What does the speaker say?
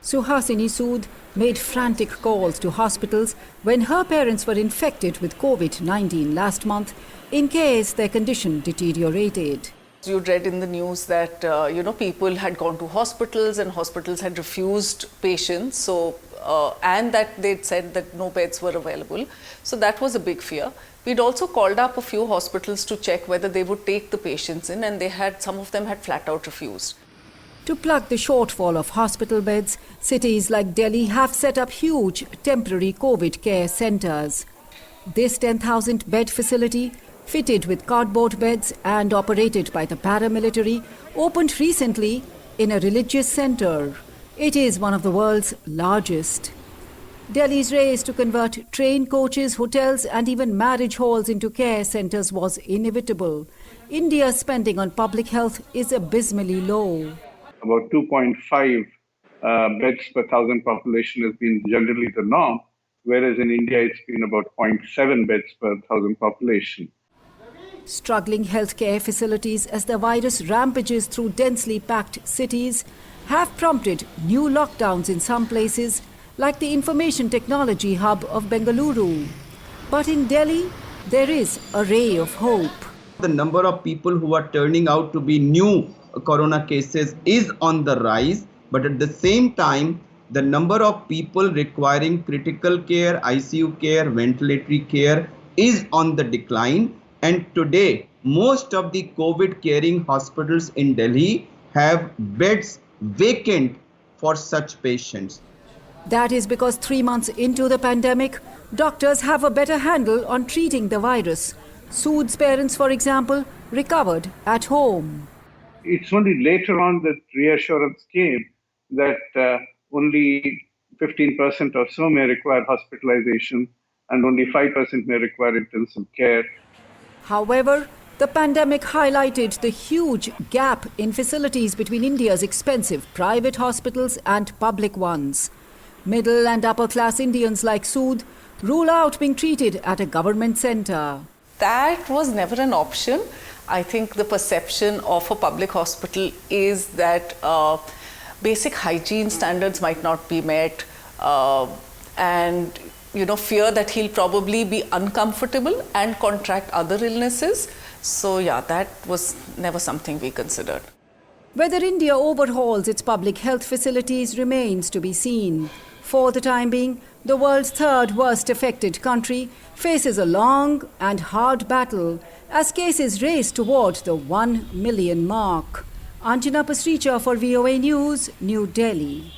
Suhasini Sood made frantic calls to hospitals when her parents were infected with COVID-19 last month in case their condition deteriorated. You read in the news that people had gone to hospitals and hospitals had refused patients. And that they'd said that no beds were available. So that was a big fear. We'd also called up a few hospitals to check whether they would take the patients in, and some of them had flat out refused. To plug the shortfall of hospital beds, cities like Delhi have set up huge temporary COVID care centres. This 10,000 bed facility, fitted with cardboard beds and operated by the paramilitary, opened recently in a religious centre. It is one of the world's largest. Delhi's race to convert train coaches, hotels and even marriage halls into care centres was inevitable. India's spending on public health is abysmally low. About 2.5 beds per 1,000 population has been generally the norm, whereas in India it's been about 0.7 beds per 1,000 population. Struggling healthcare facilities as the virus rampages through densely packed cities have prompted new lockdowns in some places, like the information technology hub of Bengaluru. But in Delhi, there is a ray of hope. The number of people who are turning out to be new corona cases is on the rise, but at the same time, the number of people requiring critical care, ICU care, ventilatory care is on the decline. And today, most of the COVID caring hospitals in Delhi have beds vacant for such patients. That is because 3 months into the pandemic, doctors have a better handle on treating the virus. Sood's parents, for example, recovered at home. It's only later on that reassurance came that only 15% or so may require hospitalization and only 5% may require intensive care. However, the pandemic highlighted the huge gap in facilities between India's expensive private hospitals and public ones. Middle and upper class Indians like Sood rule out being treated at a government centre. That was never an option. I think the perception of a public hospital is that basic hygiene standards might not be met, and fear that he'll probably be uncomfortable and contract other illnesses. So yeah, that was never something we considered. Whether India overhauls its public health facilities remains to be seen. For the time being, the world's third worst affected country faces a long and hard battle as cases race toward the 1 million mark. Anjana Pasricha for VOA News, New Delhi.